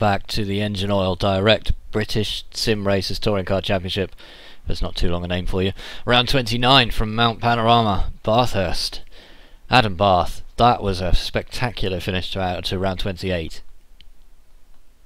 back to the Engine Oil Direct British Sim Racers Touring Car Championship. That's not too long a name for you. Round 29 from Mount Panorama, Bathurst. Adam Bath, that was a spectacular finish to round 28.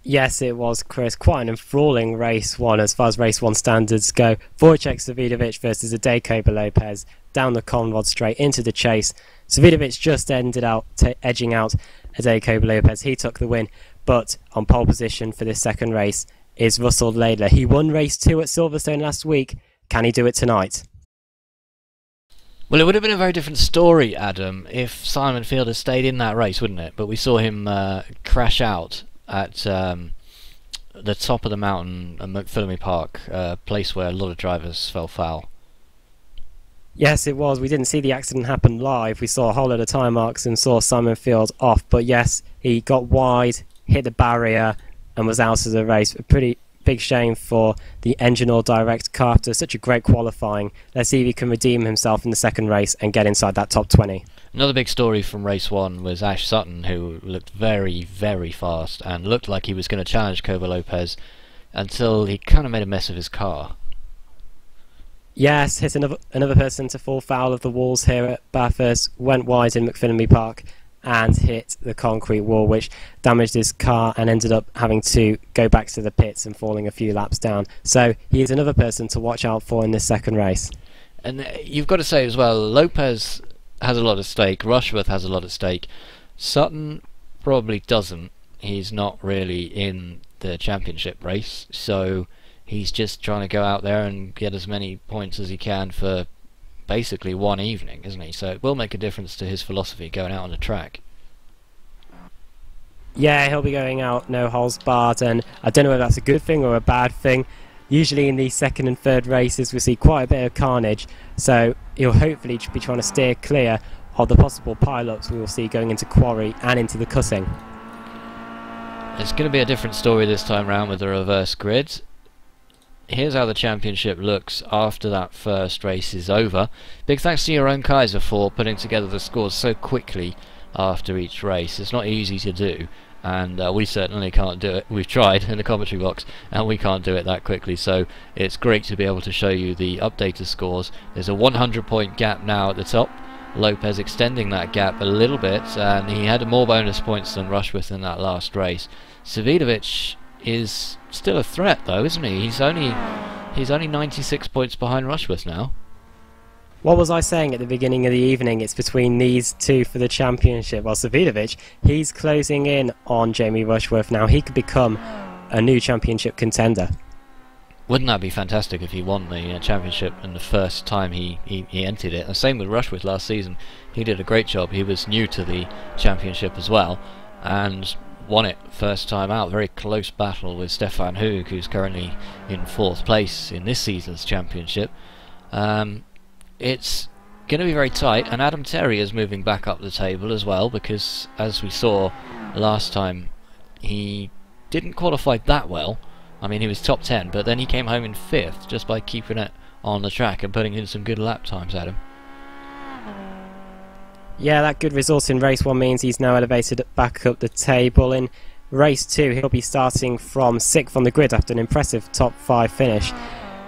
Yes, it was, Chris. Quite an enthralling race one as far as race one standards go. Wojciech Savidovic versus Adeko Lopez down the Conrod straight into the chase. Savidovic just ended out edging out Adeko Lopez. He took the win, but on pole position for this second race is Russell Laidler. He won race 2 at Silverstone last week. Can he do it tonight? Well, it would have been a very different story, Adam, if Simon Field had stayed in that race, wouldn't it? But we saw him crash out at the top of the mountain at McPhillamy Park, a place where a lot of drivers fell foul. Yes, it was. We didn't see the accident happen live. We saw a whole lot of time marks and saw Simon Field off. But yes, he got wide, hit the barrier, and was out of the race. A pretty big shame for the Engine Oil Direct car after such a great qualifying. Let's see if he can redeem himself in the second race and get inside that top 20. Another big story from race 1 was Ash Sutton, who looked very, very fast and looked like he was going to challenge Koba Lopez until he kind of made a mess of his car. Yes, hit another person to fall foul of the walls here at Bathurst, went wide in McPhillamy Park and hit the concrete wall, which damaged his car and ended up having to go back to the pits and falling a few laps down. So he is another person to watch out for in this second race. And you've got to say as well, Lopez has a lot at stake, Rushworth has a lot at stake. Sutton probably doesn't. He's not really in the championship race, so he's just trying to go out there and get as many points as he can for basically one evening, isn't he? So it will make a difference to his philosophy going out on the track. Yeah, he'll be going out no holes barred, and I don't know whether that's a good thing or a bad thing. Usually in these second and third races we see quite a bit of carnage, so he'll hopefully be trying to steer clear of the possible pile-ups we will see going into quarry and into the cutting. It's going to be a different story this time round with the reverse grid. Here's how the championship looks after that first race is over. Big thanks to Jeroen Kaiser for putting together the scores so quickly after each race. It's not easy to do, and we certainly can't do it. We've tried in the commentary box and we can't do it that quickly, so it's great to be able to show you the updated scores. There's a 100-point gap now at the top. Lopez extending that gap a little bit, and he had more bonus points than Rushworth in that last race. Savidovic is still a threat though, isn't he? He's only 96 points behind Rushworth now. What was I saying at the beginning of the evening? It's between these two for the championship. Well, Savidovic, he's closing in on Jamie Rushworth now. He could become a new championship contender. Wouldn't that be fantastic if he won the championship in the first time he entered it? The same with Rushworth last season. He did a great job. He was new to the championship as well and won it first time out. Very close battle with Stefan Hug, who's currently in 4th place in this season's championship. It's going to be very tight, and Adam Terry is moving back up the table as well, because as we saw last time, he didn't qualify that well. I mean, he was top 10, but then he came home in 5th just by keeping it on the track and putting in some good lap times, Adam. Yeah, that good result in race 1 means he's now elevated back up the table. In race 2, he'll be starting from 6th on the grid after an impressive top 5 finish.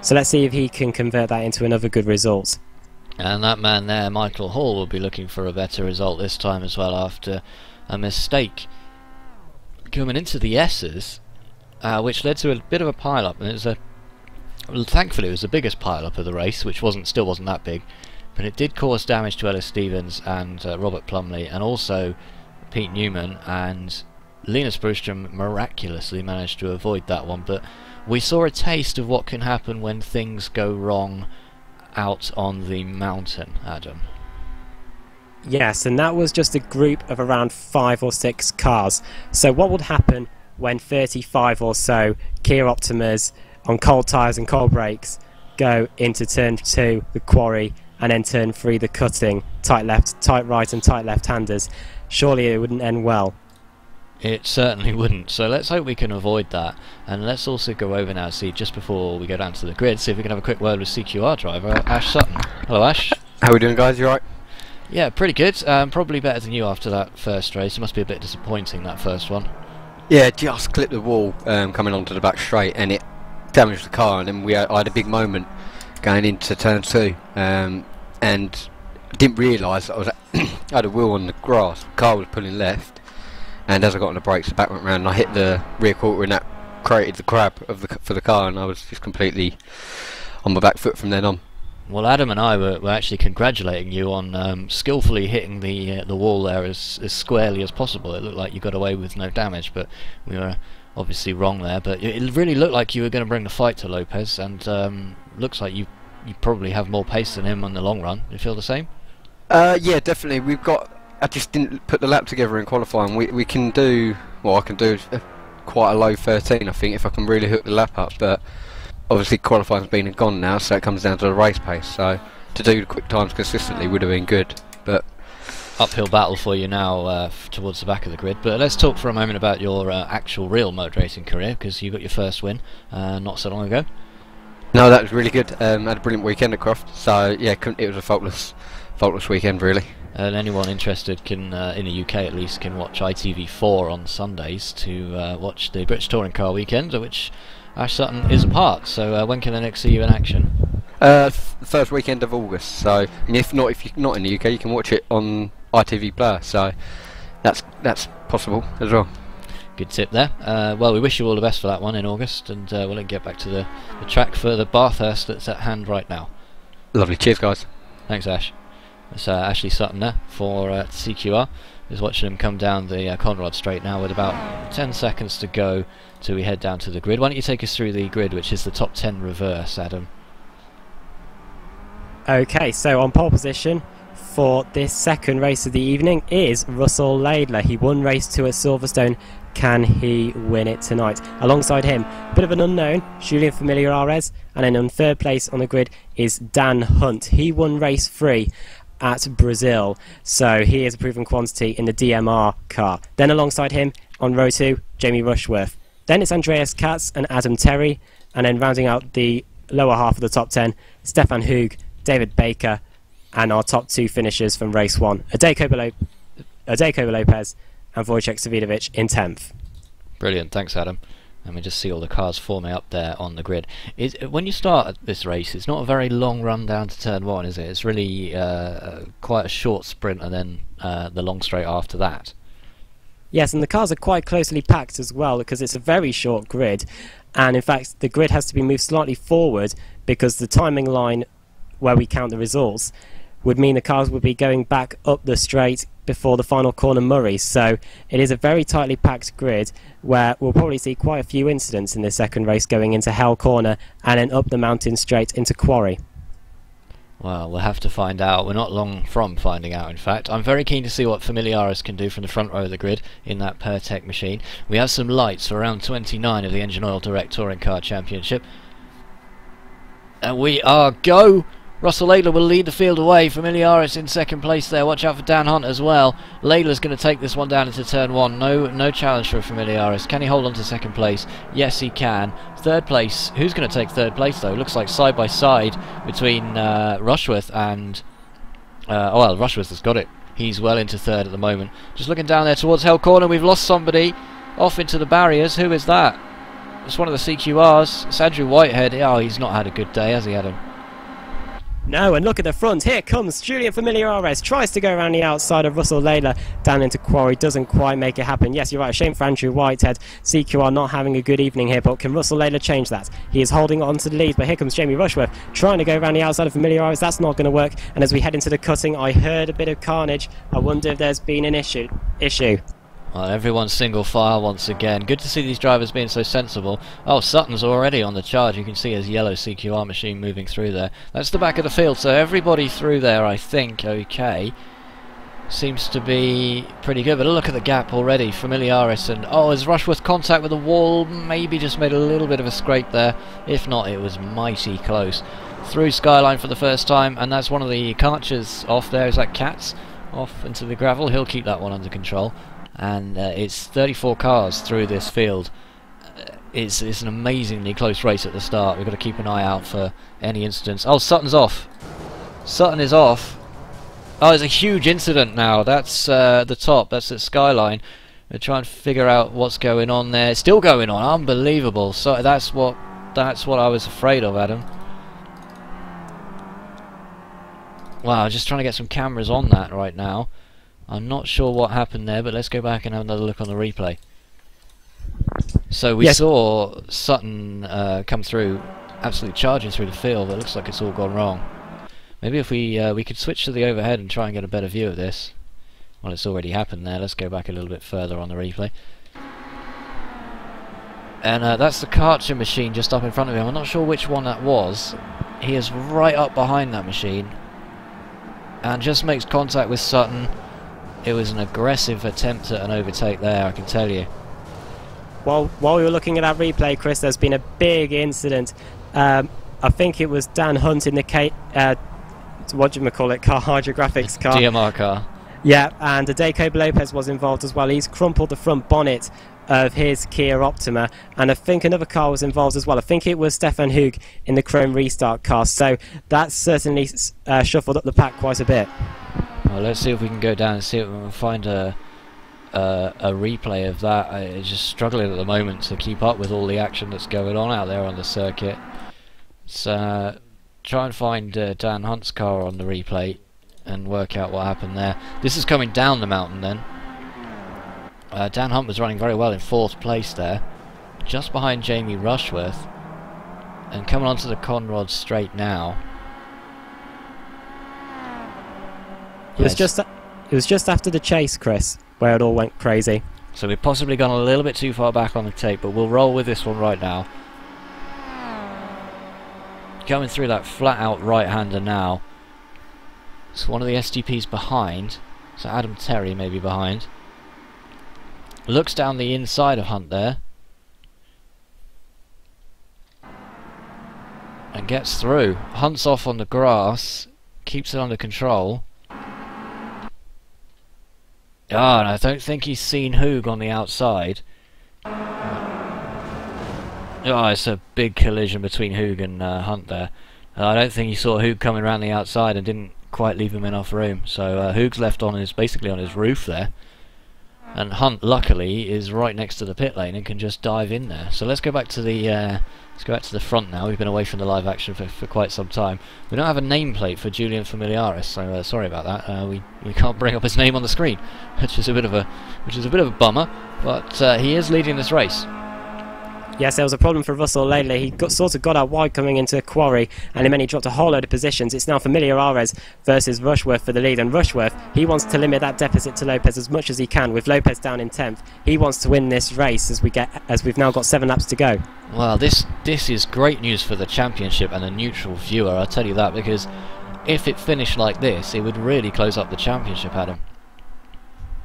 So let's see if he can convert that into another good result. And that man there, Michael Hall, will be looking for a better result this time as well after a mistake coming into the S's, which led to a bit of a pile-up. And thankfully it was the biggest pile-up of the race, which still wasn't that big. But it did cause damage to Ellis Stevens and Robert Plumley, and also Pete Newman, and Linus Brustrom miraculously managed to avoid that one. But we saw a taste of what can happen when things go wrong out on the mountain, Adam. Yes, and that was just a group of around 5 or 6 cars. So what would happen when 35 or so Kia Optimas on cold tyres and cold brakes go into turn 2, the quarry, and then turn 3, the cutting, tight left, tight right and tight left-handers? Surely it wouldn't end well. It certainly wouldn't, so let's hope we can avoid that. And let's also go over now, see, just before we go down to the grid, see if we can have a quick word with CQR driver Ash Sutton. Hello Ash. How are we doing, guys? You alright? Yeah, pretty good. Probably better than you after that first race. It must be a bit disappointing, that first one. Yeah, just clipped the wall coming onto the back straight, and it damaged the car. And then I had a big moment going into turn 2, and didn't realise that I had a wheel on the grass. The car was pulling left, and as I got on the brakes, the back went round, and I hit the rear quarter, and that created the crab for the car, and I was just completely on my back foot from then on. Well, Adam and I were actually congratulating you on skillfully hitting the wall there as squarely as possible. It looked like you got away with no damage, but we were obviously wrong there. But it really looked like you were going to bring the fight to Lopez, and looks like you probably have more pace than him on the long run. Do you feel the same? Yeah, definitely. I just didn't put the lap together in qualifying. We can do, well, I can do quite a low 13, I think, if I can really hook the lap up. But obviously qualifying's been and gone now, so it comes down to the race pace. So to do the quick times consistently would have been good, but uphill battle for you now towards the back of the grid. But let's talk for a moment about your actual real motor racing career, because you got your first win not so long ago. No, that was really good. Had a brilliant weekend at Croft, so yeah, it was a faultless weekend really. And anyone interested can, in the UK at least, can watch ITV4 on Sundays to watch the British Touring Car Weekend, of which Ash Sutton is a part. So when can they next see you in action? First weekend of August. So, and if you're not in the UK, you can watch it on ITV Player. So that's possible as well. Good tip there. Well, we wish you all the best for that one in August, and we'll get back to the track for the Bathurst that's at hand right now. Lovely. Cheers, guys. Thanks, Ash. That's Ashley Sutton there for CQR. Is watching him come down the Conrod straight now with about 10 seconds to go till we head down to the grid. Why don't you take us through the grid, which is the top 10 reverse, Adam? Okay, so on pole position for this second race of the evening is Russell Laidler. He won race 2 at Silverstone. Can he win it tonight? Alongside him, a bit of an unknown, Julian Familiares, and then on third place on the grid is Dan Hunt. He won race 3 at Brazil, so he is a proven quantity in the DMR car. Then alongside him on row 2, Jamie Rushworth. Then it's Andreas Katz and Adam Terry, and then rounding out the lower half of the top 10, Stefan Hoog, David Baker, and our top 2 finishers from race 1, Adeko Lopez and Wojciech Savidovic in 10th. Brilliant, thanks Adam. And we just see all the cars forming up there on the grid. When you start this race, it's not a very long run down to turn 1, is it? It's really quite a short sprint, and then the long straight after that. Yes, and the cars are quite closely packed as well, because it's a very short grid, and in fact the grid has to be moved slightly forward because the timing line where we count the results would mean the cars would be going back up the straight before the final corner Murray. So it is a very tightly packed grid where we'll probably see quite a few incidents in the second race going into Hell Corner and then up the mountain straight into Quarry. Well, we'll have to find out. We're not long from finding out, in fact. I'm very keen to see what Familiaris can do from the front row of the grid in that Pertec machine. We have some lights for round 29 of the Engine Oil Direct Touring Car Championship. And we are go! Russell Laidler will lead the field away. Familiaris in second place there. Watch out for Dan Hunt as well. Laidler's going to take this one down into turn 1. No challenge for Familiaris. Can he hold on to second place? Yes, he can. Third place. Who's going to take third place though? Looks like side by side between Rushworth and... oh well, Rushworth has got it. He's well into third at the moment. Just looking down there towards Hell Corner. We've lost somebody off into the barriers. Who is that? It's one of the CQRs. It's Andrew Whitehead. Oh, he's not had a good day, has he, Adam? No, and look at the front. Here comes Julian Familiares. Tries to go around the outside of Russell Laidler down into Quarry. Doesn't quite make it happen. Yes, you're right. Shame for Andrew Whitehead. CQR not having a good evening here, but can Russell Laidler change that? He is holding on to the lead, but here comes Jamie Rushworth trying to go around the outside of Familiares. That's not going to work. And as we head into the cutting, I heard a bit of carnage. I wonder if there's been an issue. Well, everyone's single file once again. Good to see these drivers being so sensible. Oh, Sutton's already on the charge. You can see his yellow CQR machine moving through there. That's the back of the field, so everybody through there, I think, okay. Seems to be pretty good, but look at the gap already. Familiaris and... oh, has Rushworth contact with the wall? Maybe just made a little bit of a scrape there. If not, it was mighty close. Through Skyline for the first time, and that's one of the Karchers off there. Is that Katz? Off into the gravel. He'll keep that one under control. And it's 34 cars through this field. It's an amazingly close race at the start. We've got to keep an eye out for any incidents. Oh, Sutton's off. Sutton is off. Oh, there's a huge incident now. That's the top. That's at Skyline. We're trying to figure out what's going on there. It's still going on, unbelievable. So that's what I was afraid of, Adam. Wow, just trying to get some cameras on that right now. I'm not sure what happened there, but let's go back and have another look on the replay. So we saw Sutton come through, absolutely charging through the field, but it looks like it's all gone wrong. Maybe if we could switch to the overhead and try and get a better view of this. Well, it's already happened there. Let's go back a little bit further on the replay. And that's the Karcher machine just up in front of him. I'm not sure which one that was. He is right up behind that machine and just makes contact with Sutton. It was an aggressive attempt at an overtake there, I can tell you. Well, while we were looking at that replay, Chris, there's been a big incident. I think it was Dan Hunt in the what do you call it, car hydrographics car. DMR car. Yeah, and Jacob Lopez was involved as well. He's crumpled the front bonnet of his Kia Optima, and I think another car was involved as well. I think it was Stefan Hug in the Chrome Restart car, so that's certainly shuffled up the pack quite a bit. Well, let's see if we can go down and see if we can find a replay of that. I'm just struggling at the moment to keep up with all the action that's going on out there on the circuit. So try and find Dan Hunt's car on the replay and work out what happened there. This is coming down the mountain then. Dan Hunt was running very well in 4th place there, just behind Jamie Rushworth, and coming onto the Conrod straight now. It was just after the chase, Chris, where it all went crazy. So we've possibly gone a little bit too far back on the tape, but we'll roll with this one right now. Going through that flat out right-hander now. So one of the STPs behind, so Adam Terry may be behind. Looks down the inside of Hunt there. And gets through. Hunt's off on the grass, keeps it under control. And I don't think he's seen Hug on the outside. It's a big collision between Hug and Hunt there. I don't think he saw Hug coming around the outside and didn't quite leave him enough room. So Hug's left on basically on his roof there. And Hunt, luckily, is right next to the pit lane and can just dive in there. So let's go back to the front now. We've been away from the live action for quite some time. We don't have a nameplate for Julian Familiaris, so sorry about that. We can't bring up his name on the screen, which is a bit of a bummer. But he is leading this race. Yes, there was a problem for Russell Laley. He sort of got out wide coming into a quarry, and then he dropped a whole load of positions. It's now Familiares versus Rushworth for the lead, and Rushworth, he wants to limit that deficit to Lopez as much as he can. With Lopez down in 10th, he wants to win this race as we've now got 7 laps to go. Well, this is great news for the championship and the neutral viewer, I'll tell you that, because if it finished like this, it would really close up the championship, Adam.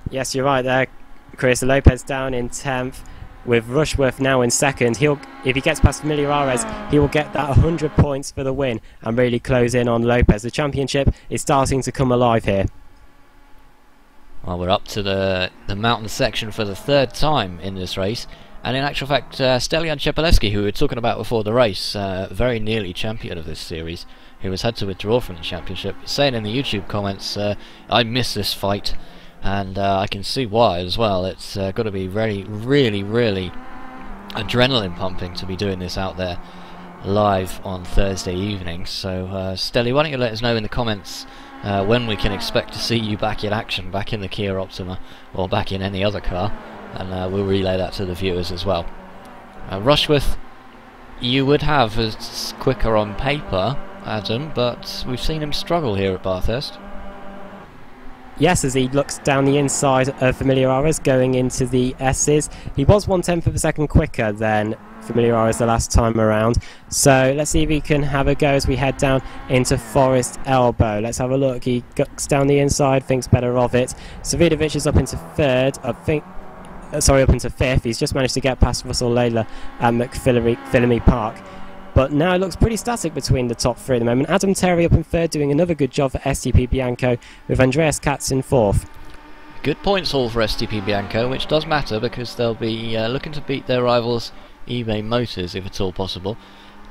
Yes, you're right there, Chris. Lopez down in 10th. With Rushworth now in 2nd, if he gets past Familiares, he will get that 100 points for the win and really close in on Lopez. The championship is starting to come alive here. Well, we're up to the mountain section for the 3rd time in this race, and in actual fact, Stelian Czepeleski, who we were talking about before the race, very nearly champion of this series, who has had to withdraw from the championship, saying in the YouTube comments, I miss this fight. And I can see why as well. It's got to be really adrenaline pumping to be doing this out there live on Thursday evening. So Stelly, why don't you let us know in the comments when we can expect to see you back in action, back in the Kia Optima or back in any other car, and we'll relay that to the viewers as well. Rushworth you would have as quicker on paper, Adam, but we've seen him struggle here at Bathurst. Yes, as he looks down the inside of Familiares going into the S's. He was 1/10 of a second quicker than Familiares the last time around. So let's see if he can have a go as we head down into Forest Elbow. Let's have a look. He gucks down the inside, thinks better of it. Savidovic is up into 3rd. Up into 5th. He's just managed to get past Russell Layla at McPhillamy Park. But now it looks pretty static between the top 3 at the moment. Adam Terry up in 3rd, doing another good job for STP Bianco, with Andreas Katz in 4th. Good points haul for STP Bianco, which does matter because they'll be looking to beat their rivals eBay Motors if at all possible.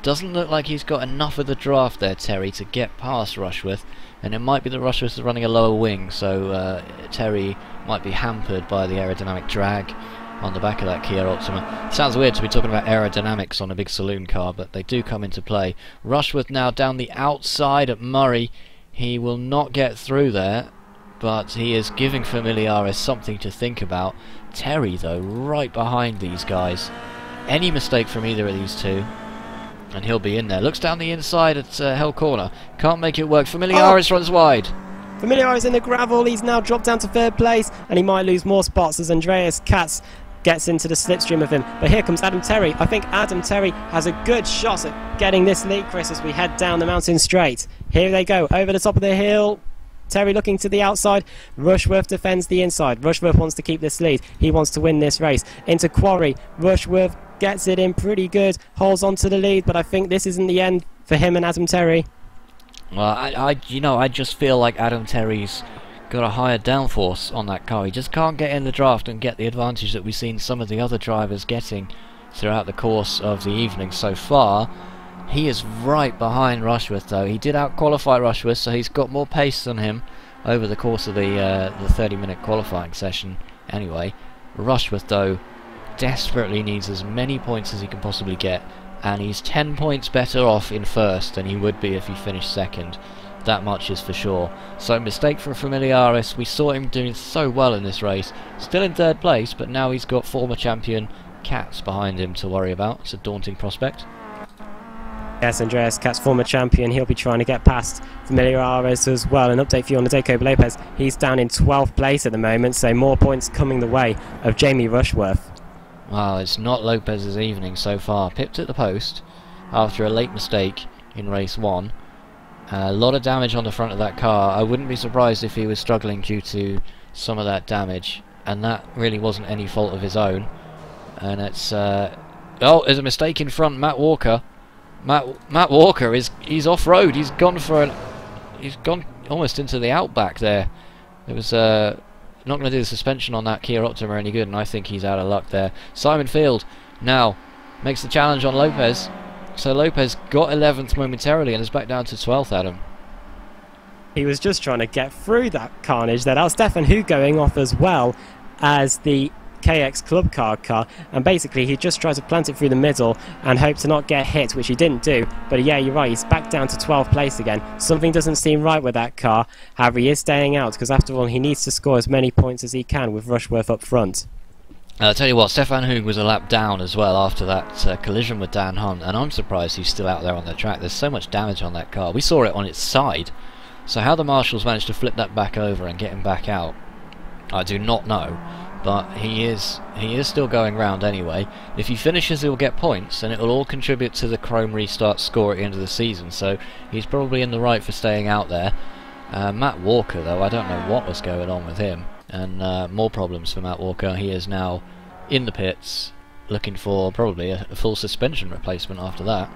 Doesn't look like he's got enough of the draft there, Terry, to get past Rushworth, and it might be that Rushworth is running a lower wing, so Terry might be hampered by the aerodynamic drag on the back of that Kia Optima. Sounds weird to be talking about aerodynamics on a big saloon car, but they do come into play. Rushworth now down the outside at Murray. He will not get through there, but he is giving Familiaris something to think about. Terry, though, right behind these guys. Any mistake from either of these two, and he'll be in there. Looks down the inside at Hell Corner. Can't make it work. Familiaris runs wide. Familiaris in the gravel. He's now dropped down to third place, and he might lose more spots as Andreas Katz gets into the slipstream of him. But here comes Adam Terry. I think Adam Terry has a good shot at getting this lead, Chris, as we head down the mountain straight. Here they go, over the top of the hill. Terry looking to the outside. Rushworth defends the inside. Rushworth wants to keep this lead. He wants to win this race. Into Quarry. Rushworth gets it in pretty good. Holds on to the lead, but I think this isn't the end for him and Adam Terry. Well, I just feel like Adam Terry's got a higher downforce on that car. He just can't get in the draft and get the advantage that we've seen some of the other drivers getting throughout the course of the evening so far. He is right behind Rushworth, though. He did out-qualify Rushworth, so he's got more pace than him over the course of the 30-minute qualifying session anyway. Rushworth, though, desperately needs as many points as he can possibly get, and he's 10 points better off in first than he would be if he finished second. That much is for sure. So, mistake from Familiaris. We saw him doing so well in this race. Still in third place, but now he's got former champion Katz behind him to worry about. It's a daunting prospect. Yes, Andreas Katz, former champion. He'll be trying to get past Familiaris as well. An update for you on the Jacob Lopez. He's down in 12th place at the moment, so more points coming the way of Jamie Rushworth. Well, it's not Lopez's evening so far. Pipped at the post after a late mistake in race 1. A lot of damage on the front of that car. I wouldn't be surprised if he was struggling due to some of that damage, and that really wasn't any fault of his own. And it's oh, there's a mistake in front. Matt Walker. Matt Walker he's off road. He's gone almost into the outback there. It was not going to do the suspension on that Kia Optima any good, and I think he's out of luck there. Simon Field now makes the challenge on Lopez. So Lopez got 11th momentarily and is back down to 12th, Adam. He was just trying to get through that carnage there. That was Stefan Hu going off as well as the KX Club car, and basically he just tried to plant it through the middle and hope to not get hit, which he didn't do. But yeah, you're right, he's back down to 12th place again. Something doesn't seem right with that car. However, he is staying out because after all he needs to score as many points as he can with Rushworth up front. I'll tell you what, Stefan Hug was a lap down as well after that collision with Dan Hunt, and I'm surprised he's still out there on the track. There's so much damage on that car. We saw it on its side. So how the marshals managed to flip that back over and get him back out, I do not know. But he is still going round anyway. If he finishes, he'll get points, and it will all contribute to the Chrome restart score at the end of the season. So he's probably in the right for staying out there. Matt Walker, though, I don't know what was going on with him. And more problems for Matt Walker. He is now in the pits, looking for probably a full suspension replacement after that.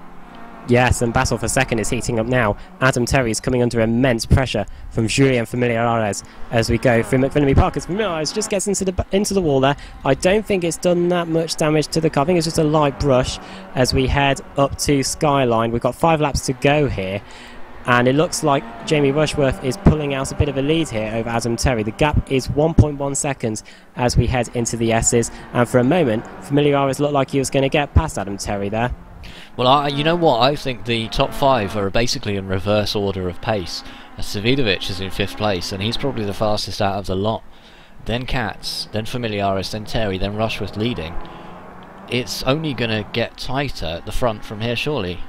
Yes, and battle for second is heating up now. Adam Terry is coming under immense pressure from Julien Familiaris as we go through McPhillamy Park. As Familiaris just gets into the wall there. I don't think it's done that much damage to the car. I think it's just a light brush as we head up to Skyline. We've got 5 laps to go here. And it looks like Jamie Rushworth is pulling out a bit of a lead here over Adam Terry. The gap is 1.1 seconds as we head into the S's. And for a moment, Familiaris looked like he was going to get past Adam Terry there. Well, you know what? I think the top 5 are basically in reverse order of pace. Savidovic is in 5th place, and he's probably the fastest out of the lot. Then Katz, then Familiaris, then Terry, then Rushworth leading. It's only going to get tighter at the front from here, surely.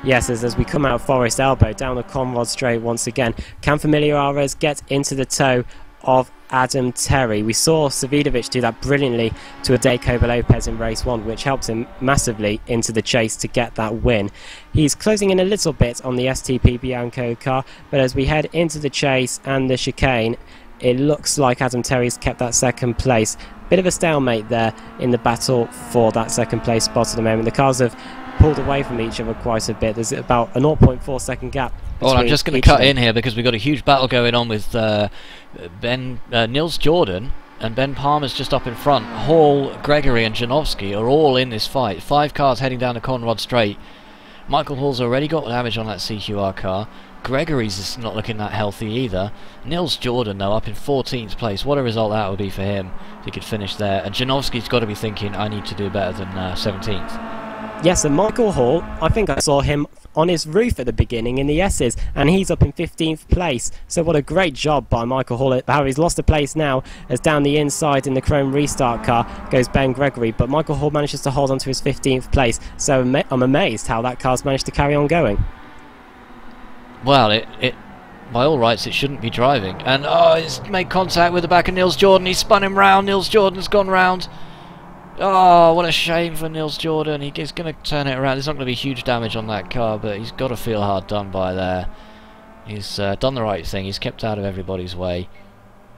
Yes, as we come out of Forest Elbow down the Conrod Straight once again, can Familiaris get into the toe of Adam Terry? We saw Savidovic do that brilliantly to Jacob Lopez in race 1, which helped him massively into the chase to get that win. He's closing in a little bit on the STP Bianco car, but as we head into the chase and the chicane, it looks like Adam Terry's kept that second place. Bit of a stalemate there in the battle for that second place spot at the moment. The cars have pulled away from each other quite a bit. There's about a 0.4 second gap. Well, I'm just going to cut in here because we've got a huge battle going on with Nils Jordan and Ben Palmer's just up in front. Hall, Gregory and Janowski are all in this fight. 5 cars heading down the Conrod Straight. Michael Hall's already got damage on that CQR car. Gregory's is not looking that healthy either. Nils Jordan, though, up in 14th place. What a result that would be for him if he could finish there. And Janowski's got to be thinking, I need to do better than 17th. Yes, and Michael Hall, I think I saw him on his roof at the beginning in the S's, and he's up in 15th place. So what a great job by Michael Hall. How he's lost a place now, as down the inside in the Chrome Restart car goes Ben Gregory, but Michael Hall manages to hold on to his 15th place. So I'm amazed how that car's managed to carry on going. Well, it by all rights, it shouldn't be driving. And, he's made contact with the back of Nils Jordan. He spun him round. Nils Jordan's gone round. Oh, what a shame for Nils Jordan. He's going to turn it around. There's not going to be huge damage on that car, but he's got to feel hard done by there. He's done the right thing. He's kept out of everybody's way.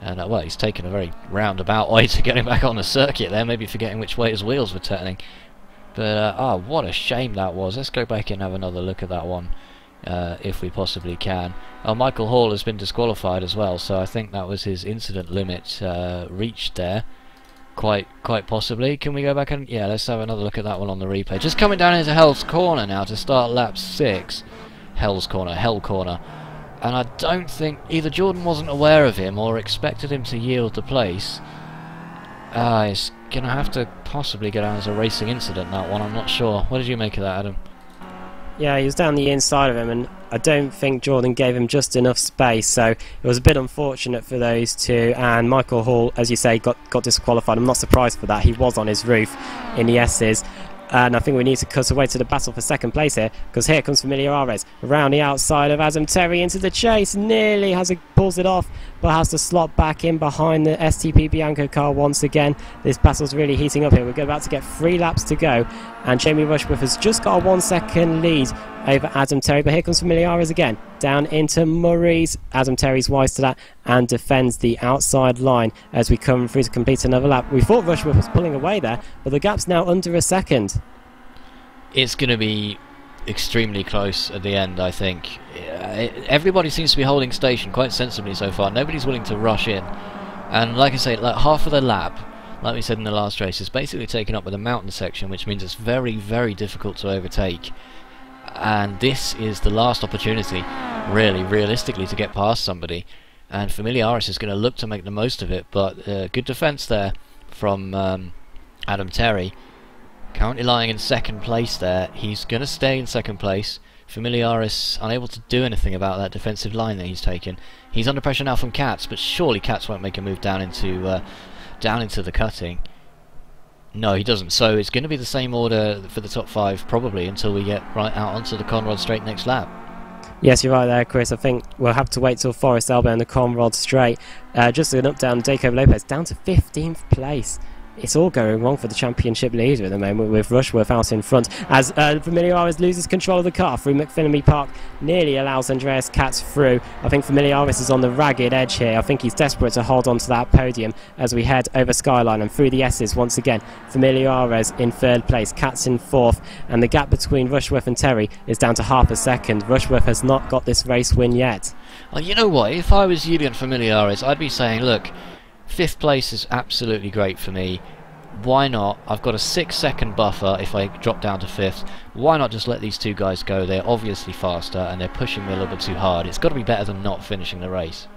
And, well, he's taken a very roundabout way to getting back on the circuit there, maybe forgetting which way his wheels were turning. But, what a shame that was. Let's go back and have another look at that one, if we possibly can. Oh, Michael Hall has been disqualified as well, so I think that was his incident limit reached there. Quite possibly. Can we go back and... yeah, let's have another look at that one on the replay. Just coming down into Hell's Corner now to start lap 6. Hell Corner. And I don't think... either Jordan wasn't aware of him or expected him to yield the place. It's going to have to possibly go down as a racing incident, that one. I'm not sure. What did you make of that, Adam? Yeah, he was down the inside of him, and I don't think Jordan gave him just enough space, so it was a bit unfortunate for those two. And Michael Hall, as you say, got disqualified. I'm not surprised for that. He was on his roof in the S's. And I think we need to cut away to the battle for second place here, because here comes Familiares around the outside of Adam Terry into the chase. Nearly pulls it off, but has to slot back in behind the STP Bianco car once again. This battle's really heating up here. We're about to get 3 laps to go, and Jamie Rushworth has just got a 1-second lead over Adam Terry, but here comes Familiares again, down into Murray's. Adam Terry's wise to that and defends the outside line as we come through to complete another lap. We thought Rushworth was pulling away there, but the gap's now under a second. It's going to be extremely close at the end, I think. Everybody seems to be holding station quite sensibly so far. Nobody's willing to rush in. And like I say, like half of the lap, like we said in the last race, is basically taken up with a mountain section, which means it's very, very difficult to overtake. And this is the last opportunity, really, realistically, to get past somebody. And Familiares is going to look to make the most of it, but good defence there from Adam Terry. Currently lying in second place there. He's going to stay in second place. Familiares unable to do anything about that defensive line that he's taken. He's under pressure now from Katz, but surely Katz won't make a move down into the cutting. No, he doesn't. So it's going to be the same order for the top 5 probably until we get right out onto the Conrod Straight next lap. Yes, you're right there, Chris. I think we'll have to wait till Forest Elbow and the Conrod Straight. Just an up down, Daco Lopez down to 15th place. It's all going wrong for the championship leader at the moment, with Rushworth out in front as Familiares loses control of the car through McPhillamy Park, nearly allows Andreas Katz through. I think Familiares is on the ragged edge here. I think he's desperate to hold on to that podium as we head over Skyline and through the S's once again. Familiares in 3rd place, Katz in 4th, and the gap between Rushworth and Terry is down to half a second. Rushworth has not got this race win yet. Well, you know what? If I was Julian Familiares, I'd be saying, look, 5th place is absolutely great for me. Why not? I've got a 6-second buffer if I drop down to 5th. Why not just let these 2 guys go? They're obviously faster and they're pushing me a little bit too hard. It's got to be better than not finishing the race.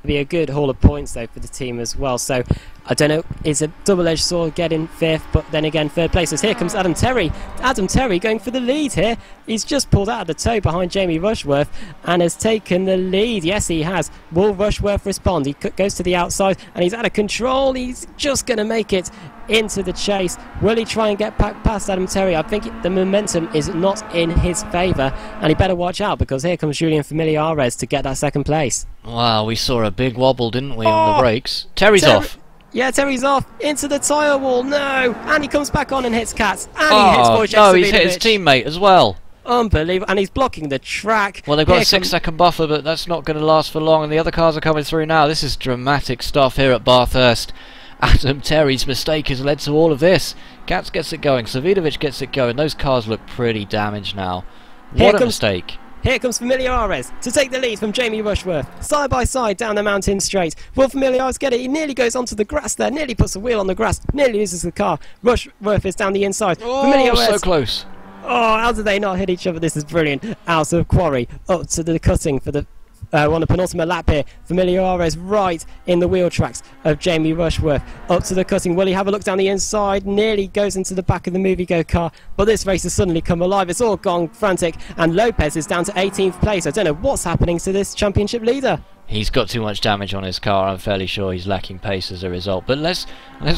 Be a good haul of points though for the team as well, so I don't know, it's a double-edged sword getting 5th, but then again 3rd place as here comes Adam Terry going for the lead here. He's just pulled out of the tow behind Jamie Rushworth and has taken the lead. Yes, he has. Will Rushworth respond? He goes to the outside and he's out of control. He's just going to make it into the chase. Will he try and get back past Adam Terry? I think the momentum is not in his favour, and he better watch out because here comes Julian Familiares to get that 2nd place. Wow, we saw a big wobble, didn't we, on the brakes? Terry's off. Yeah, Terry's off into the tyre wall. No, and he comes back on and hits Katz, and he hits Wojciech no, he's hit his teammate as well. Unbelievable, and he's blocking the track. Well, they've got a 6-second buffer, but that's not going to last for long, and the other cars are coming through now. This is dramatic stuff here at Bathurst. Adam Terry's mistake has led to all of this. Katz gets it going, Savidovic gets it going. Those cars look pretty damaged now. What a mistake. Here comes Familiares to take the lead from Jamie Rushworth. Side by side down the mountain straight. Will Familiares get it? He nearly goes onto the grass there. Nearly puts a wheel on the grass. Nearly loses the car. Rushworth is down the inside. Oh, so close. Oh, how did they not hit each other? This is brilliant. Out of quarry. Up to the cutting for the on the penultimate lap here. Familiares right in the wheel tracks of Jamie Rushworth. Up to the cutting. Will he have a look down the inside? Nearly goes into the back of the Movie Go car. But this race has suddenly come alive. It's all gone frantic. And Lopez is down to 18th place. I don't know what's happening to this championship leader. He's got too much damage on his car. I'm fairly sure he's lacking pace as a result. But let's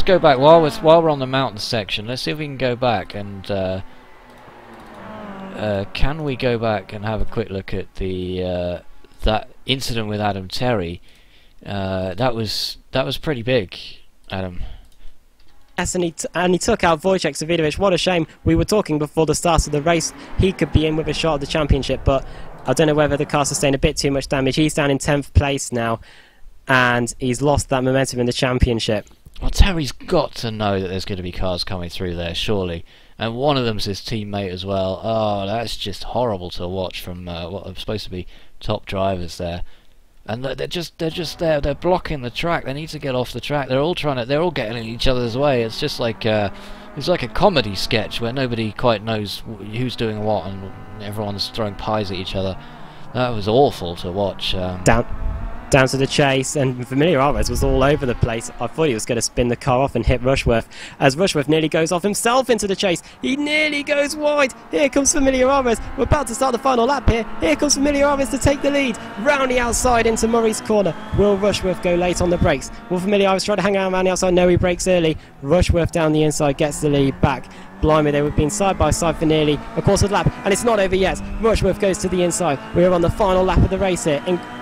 go back while we're on the mountain section. Let's see if we can go back and can we go back and have a quick look at the that incident with Adam Terry. That was pretty big, Adam. Yes, and he took out Wojciech Savidovic. What a shame. We were talking before the start of the race. He could be in with a shot at the championship, but I don't know whether the car sustained a bit too much damage. He's down in 10th place now, and he's lost that momentum in the championship. Well, Terry's got to know that there's going to be cars coming through there, surely. And one of them's his teammate as well. Oh, that's just horrible to watch from what are supposed to be top drivers there. And they're just there. They're blocking the track. They need to get off the track. They're all getting in each other's way. It's just like it's like a comedy sketch where nobody quite knows who's doing what, and everyone's throwing pies at each other. That was awful to watch. Down to the chase, and Familiares was all over the place. I thought he was going to spin the car off and hit Rushworth, as Rushworth nearly goes off himself into the chase. He nearly goes wide. Here comes Familiares. We're about to start the final lap here. Here comes Familiares to take the lead. Round the outside into Murray's corner. Will Rushworth go late on the brakes? Will Familiares try to hang around the outside? No, he brakes early. Rushworth down the inside gets the lead back. Blimey, they were being side by side for nearly a quarter of the lap, and it's not over yet. Rushworth goes to the inside. We are on the final lap of the race here.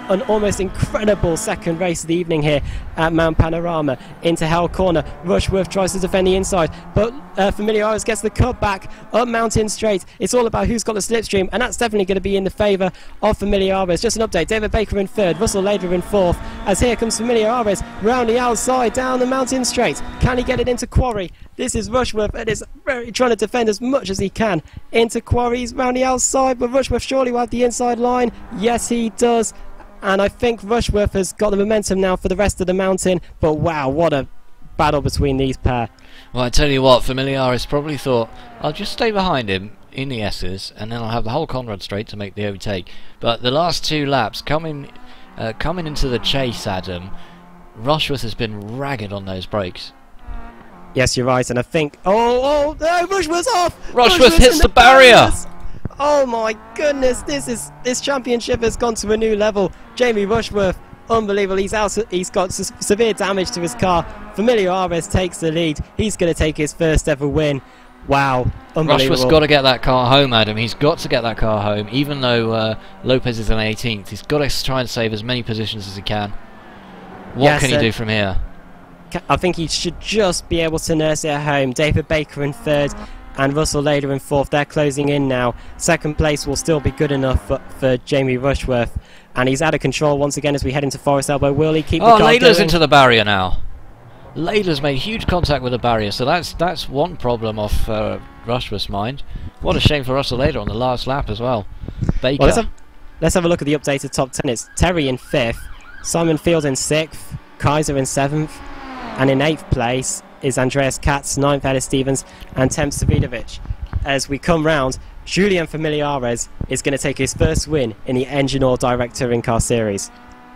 An almost incredible second race of the evening here at Mount Panorama. Into Hell Corner. Rushworth tries to defend the inside, but Familiares gets the cut back up Mountain Straight. It's all about who's got the slipstream, and that's definitely going to be in the favour of Familiares. Just an update. David Baker in third, Russell Lader in fourth, as here comes Familiares round the outside down the Mountain Straight. Can he get it into Quarry? This is Rushworth, and is very trying to defend as much as he can into Quarries round the outside, but Rushworth surely will have the inside line. Yes, he does. And I think Rushworth has got the momentum now for the rest of the mountain. But wow, what a battle between these pair. Well, I tell you what, Familiares probably thought, I'll just stay behind him in the S's, and then I'll have the whole Conrad straight to make the overtake. But the last two laps, coming into the chase, Adam, Rushworth has been ragged on those brakes. Yes, you're right, and I think... Oh, no, Rushworth's off! Rushworth hits the barrier! Oh my goodness, this championship has gone to a new level. Jamie Rushworth, unbelievable. He's got severe damage to his car. Familiares takes the lead. He's going to take his first ever win. Wow, unbelievable. Rushworth's got to get that car home, Adam. He's got to get that car home, even though Lopez is in 18th. He's got to try and save as many positions as he can. What can he do from here? I think he should just be able to nurse it at home. David Baker in third and Russell Lader in fourth. They're closing in now. Second place will still be good enough for Jamie Rushworth. And he's out of control once again as we head into Forest Elbow. Will he keep the car going? Lader's into the barrier now. Lader's made huge contact with the barrier, so that's one problem off Rushworth's mind. What a shame for Russell Lader on the last lap as well. Baker. Well, let's have a look at the updated top 10. It's Terry in 5th, Simon Field in 6th, Kaiser in 7th, and in 8th place is Andreas Katz, 9th Ellis Stevens, and Tem Savidovic. As we come round, Julian Familiares is going to take his first win in the Engine Or Direct Touring Car Series.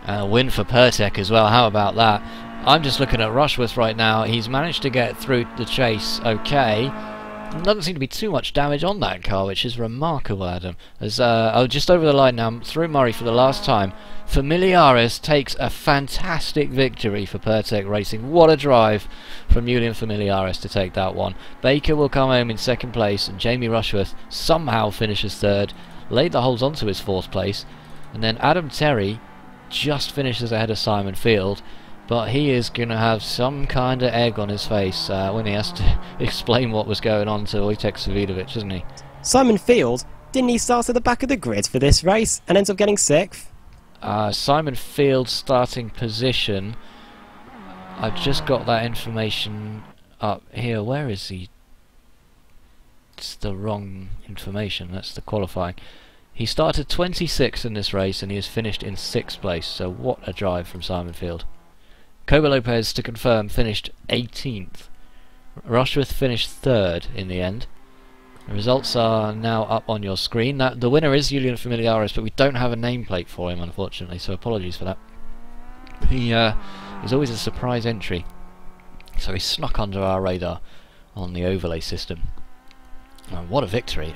A win for Pertec as well, how about that? I'm just looking at Rushworth right now. He's managed to get through the chase okay. Doesn't seem to be too much damage on that car, which is remarkable, Adam. As just over the line now, through Murray for the last time. Familiares takes a fantastic victory for Pertec Racing. What a drive from Julian Familiares to take that one. Baker will come home in 2nd place, and Jamie Rushworth somehow finishes 3rd. Lader holds on to his 4th place, and then Adam Terry just finishes ahead of Simon Field. But he is going to have some kind of egg on his face when he has to explain what was going on to Wojciech Savidovic, isn't he? Simon Field, didn't he start at the back of the grid for this race and ends up getting 6th? Simon Field's starting position, I've just got that information up here. Where is he? It's the wrong information. That's the qualifying. He started 26th in this race and he has finished in 6th place, so what a drive from Simon Field. Kobe Lopez, to confirm, finished 18th. Rushworth finished 3rd in the end. The results are now up on your screen. Now, the winner is Julian Familiaris, but we don't have a nameplate for him, unfortunately, so apologies for that. He's always a surprise entry, so he snuck under our radar on the overlay system. What a victory!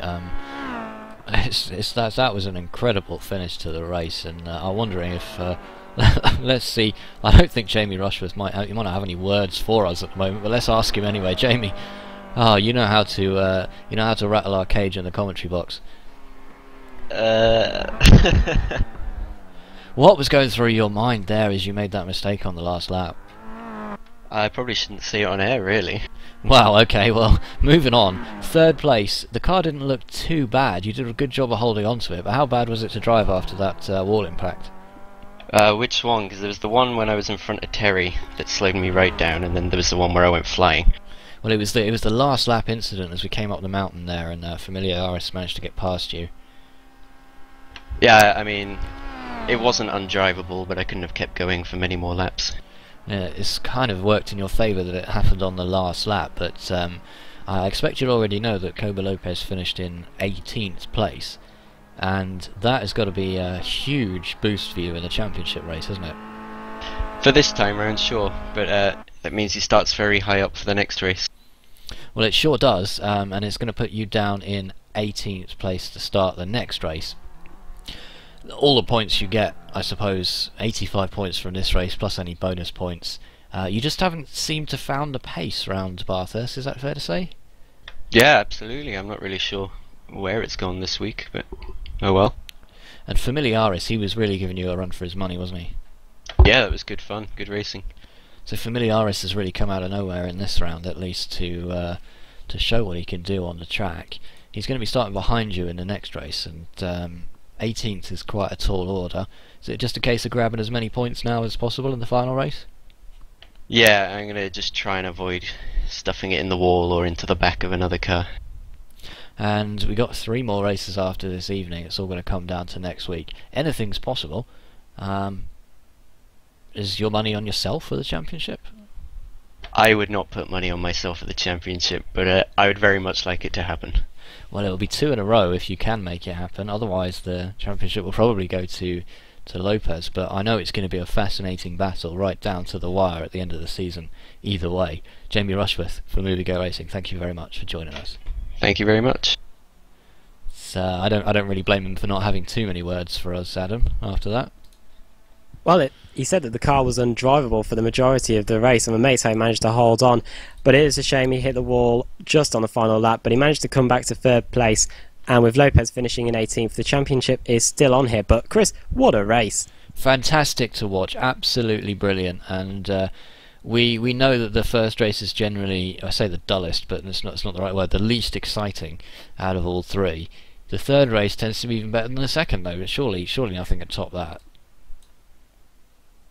That was an incredible finish to the race, and I'm wondering if let's see. I don't think Jamie Rushworth might not have any words for us at the moment, but let's ask him anyway. Jamie, you know how to rattle our cage in the commentary box. What was going through your mind there as you made that mistake on the last lap? I probably shouldn't say it on air, really. Wow, okay, well, moving on. 3rd place, the car didn't look too bad. You did a good job of holding on to it, but how bad was it to drive after that wall impact? Which one? Because there was the one when I was in front of Terry that slowed me right down, and then there was the one where I went flying. Well, it was the last lap incident as we came up the mountain there, and Familiaris managed to get past you. Yeah, I mean, it wasn't undrivable, but I couldn't have kept going for many more laps. Yeah, it's kind of worked in your favour that it happened on the last lap, but I expect you'll already know that Kobe Lopez finished in 18th place, and that has got to be a huge boost for you in the championship race, hasn't it? For this time round, sure, but that means he starts very high up for the next race. Well, it sure does, and it's going to put you down in 18th place to start the next race. All the points you get, I suppose, 85 points from this race, plus any bonus points. You just haven't seemed to found the pace round Bathurst, is that fair to say? Yeah, absolutely. I'm not really sure where it's gone this week, but oh well. And Familiaris, he was really giving you a run for his money, wasn't he? Yeah, that was good fun, good racing. So Familiaris has really come out of nowhere in this round, at least to show what he can do on the track. He's going to be starting behind you in the next race, and 18th is quite a tall order. Is it just a case of grabbing as many points now as possible in the final race? Yeah, I'm going to just try and avoid stuffing it in the wall or into the back of another car. And we got 3 more races after this evening. It's all going to come down to next week. Anything's possible. Is your money on yourself for the championship? I would not put money on myself for the championship, but I would very much like it to happen. Well, it'll be 2 in a row if you can make it happen. Otherwise, the championship will probably go to Lopez. But I know it's going to be a fascinating battle right down to the wire at the end of the season. Either way, Jamie Rushworth from Movie Go Racing, thank you very much for joining us. Thank you very much. So I don't really blame him for not having too many words for us, Adam. After that. Well, he said that the car was undrivable for the majority of the race, and Mato managed to hold on. But it is a shame he hit the wall just on the final lap, but he managed to come back to 3rd place. And with Lopez finishing in 18th, the championship is still on here. But Chris, what a race! Fantastic to watch, absolutely brilliant. And we know that the first race is generally, I say the dullest, but it's not the right word, the least exciting out of all 3. The 3rd race tends to be even better than the 2nd, though. But surely nothing can top that.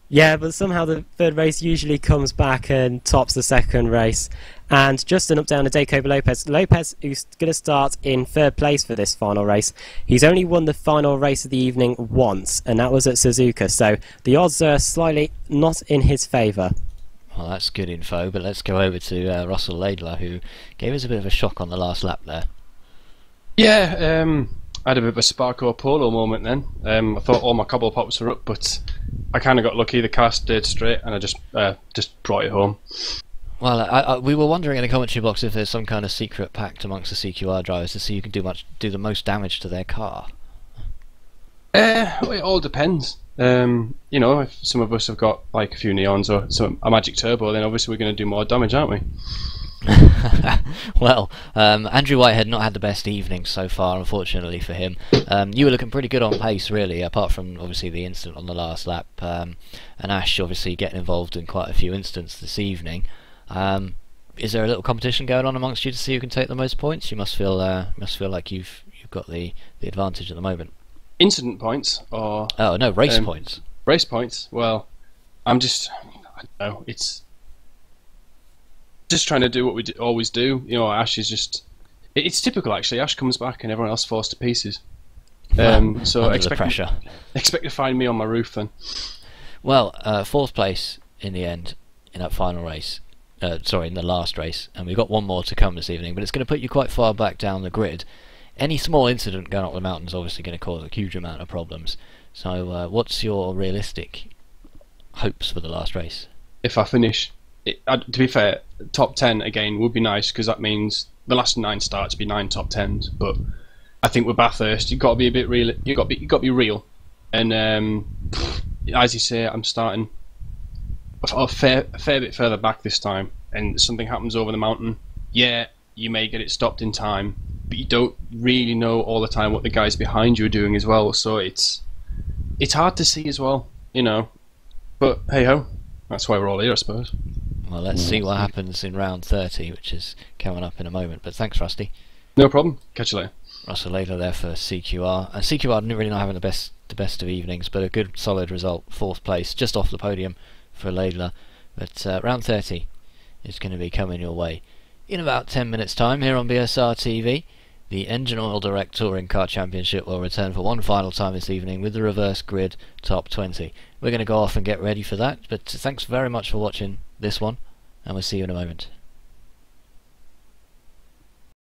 Yeah, but somehow the 3rd race usually comes back and tops the 2nd race. And just an up down to Kobe Lopez. Lopez, who's going to start in 3rd place for this final race, he's only won the final race of the evening once, and that was at Suzuka. So the odds are slightly not in his favour. Well, that's good info, but let's go over to Russell Laidler, who gave us a bit of a shock on the last lap there. Yeah, I had a bit of a Sparko Polo moment then. I thought all my cobble pops were up, but I kind of got lucky. The car stayed straight, and I just brought it home. Well, we were wondering in the commentary box if there's some kind of secret pact amongst the CQR drivers to see who can do the most damage to their car. Well, it all depends. You know, if some of us have got like a few neons or a magic turbo, then obviously we're going to do more damage, aren't we? Well, Andrew Whitehead not had the best evening so far, unfortunately for him. You were looking pretty good on pace, really, apart from obviously the incident on the last lap, and Ash obviously getting involved in quite a few incidents this evening. Is there a little competition going on amongst you to see who can take the most points? You must feel like you've got the advantage at the moment. Incident points or race points. Race points. Well, I don't know. It's just trying to do what we always do. You know, Ash is just... It's typical, actually. Ash comes back and everyone else falls to pieces. So under the pressure. Expect to find me on my roof then. Well, 4th place in the end in that final race. In the last race, and we've got one more to come this evening, but it's going to put you quite far back down the grid. Any small incident going up the mountain is obviously going to cause a huge amount of problems. So what's your realistic hopes for the last race? If I finish, to be fair, top 10 again would be nice, because that means the last 9 starts be 9 top 10s. But I think with Bathurst, you've got to be a bit real. You've got to be real. And as you say, I'm starting a fair bit further back this time, and something happens over the mountain. Yeah, you may get it stopped in time, but you don't really know all the time what the guys behind you are doing as well. So it's hard to see as well, you know. But hey ho, that's why we're all here, I suppose. Well, let's see what happens in round 30, which is coming up in a moment. But thanks, Rusty. No problem. Catch you later. Russell Laidler there for CQR. And CQR didn't really not having the best of evenings, but a good solid result, 4th place, just off the podium for Laidler. But round 30 is going to be coming your way in about 10 minutes time here on BSR TV. The Engine Oil Direct Touring Car Championship will return for one final time this evening with the reverse grid top 20. We're going to go off and get ready for that, but thanks very much for watching this one, and we'll see you in a moment.